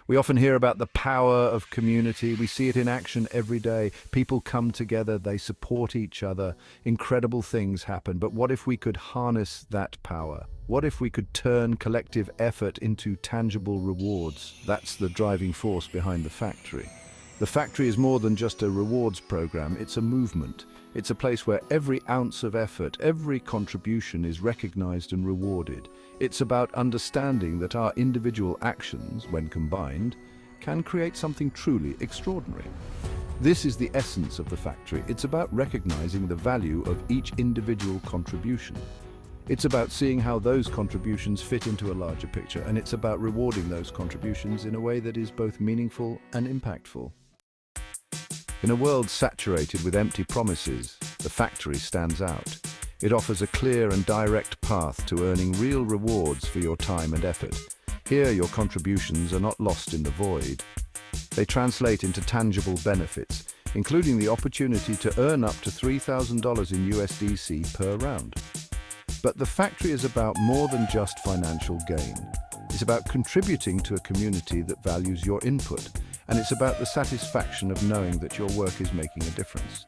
We often hear about the power of community. We see it in action every day. People come together, they support each other. Incredible things happen. But what if we could harness that power? What if we could turn collective effort into tangible rewards? That's the driving force behind the factory. The factory is more than just a rewards program, it's a movement. It's a place where every ounce of effort, every contribution is recognized and rewarded. It's about understanding that our individual actions, when combined, can create something truly extraordinary. This is the essence of the factory. It's about recognizing the value of each individual contribution. It's about seeing how those contributions fit into a larger picture, and it's about rewarding those contributions in a way that is both meaningful and impactful. In a world saturated with empty promises, the factory stands out. It offers a clear and direct path to earning real rewards for your time and effort. Here, your contributions are not lost in the void. They translate into tangible benefits, including the opportunity to earn up to $3,000 in USDC per round. But the factory is about more than just financial gain. It's about contributing to a community that values your input, and it's about the satisfaction of knowing that your work is making a difference.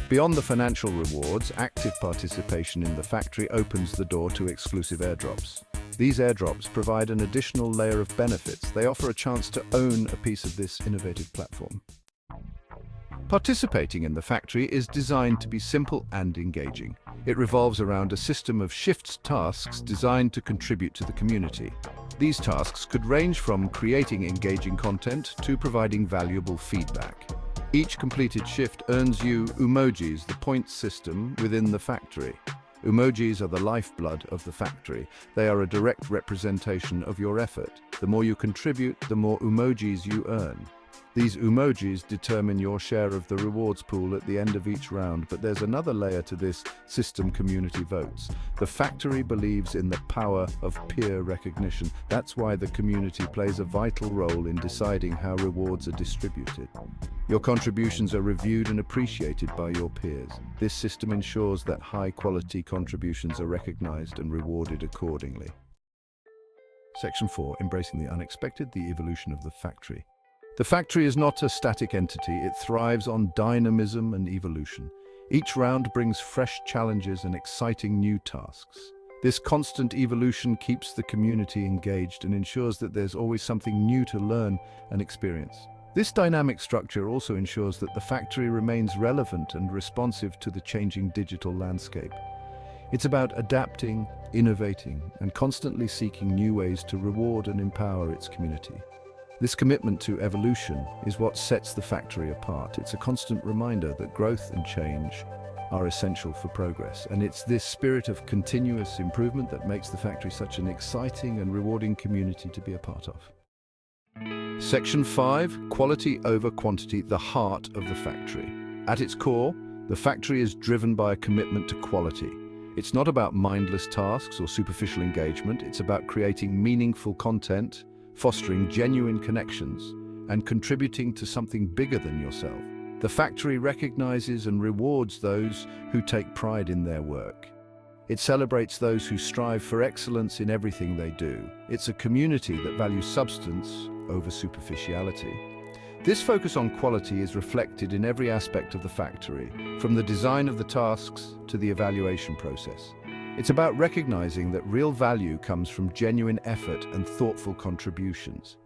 Beyond the financial rewards, active participation in the factory opens the door to exclusive airdrops. These airdrops provide an additional layer of benefits. They offer a chance to own a piece of this innovative platform. Participating in the factory is designed to be simple and engaging. It revolves around a system of shifts tasks designed to contribute to the community. These tasks could range from creating engaging content to providing valuable feedback. Each completed shift earns you umojis, the points system within the factory. Umojis are the lifeblood of the factory. They are a direct representation of your effort. The more you contribute, the more umojis you earn. These umojis determine your share of the rewards pool at the end of each round, but there's another layer to this system: community votes. The factory believes in the power of peer recognition. That's why the community plays a vital role in deciding how rewards are distributed. Your contributions are reviewed and appreciated by your peers. This system ensures that high-quality contributions are recognized and rewarded accordingly. Section 4. Embracing the unexpected, the evolution of the factory. The factory is not a static entity. It thrives on dynamism and evolution. Each round brings fresh challenges and exciting new tasks. This constant evolution keeps the community engaged and ensures that there's always something new to learn and experience. This dynamic structure also ensures that the factory remains relevant and responsive to the changing digital landscape. It's about adapting, innovating, and constantly seeking new ways to reward and empower its community. This commitment to evolution is what sets the factory apart. It's a constant reminder that growth and change are essential for progress, and it's this spirit of continuous improvement that makes the factory such an exciting and rewarding community to be a part of. Section 5. Quality over quantity, the heart of the factory. At its core, the factory is driven by a commitment to quality. It's not about mindless tasks or superficial engagement. It's about creating meaningful content, fostering genuine connections, and contributing to something bigger than yourself. The factory recognizes and rewards those who take pride in their work. It celebrates those who strive for excellence in everything they do. It's a community that values substance over superficiality. This focus on quality is reflected in every aspect of the factory, from the design of the tasks to the evaluation process. It's about recognizing that real value comes from genuine effort and thoughtful contributions.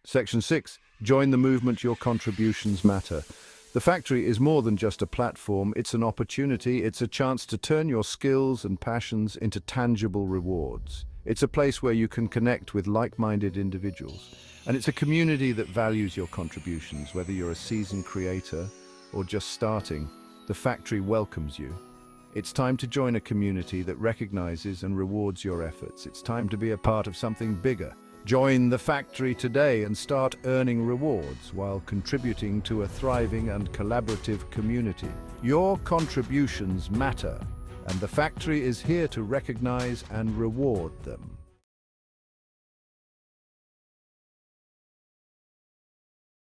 Section 6. Join the movement. Your contributions matter. The factory is more than just a platform. It's an opportunity. It's a chance to turn your skills and passions into tangible rewards. It's a place where you can connect with like-minded individuals. And it's a community that values your contributions. Whether you're a seasoned creator or just starting, the factory welcomes you. It's time to join a community that recognizes and rewards your efforts. It's time to be a part of something bigger. Join the factory today and start earning rewards while contributing to a thriving and collaborative community. Your contributions matter, and the factory is here to recognize and reward them.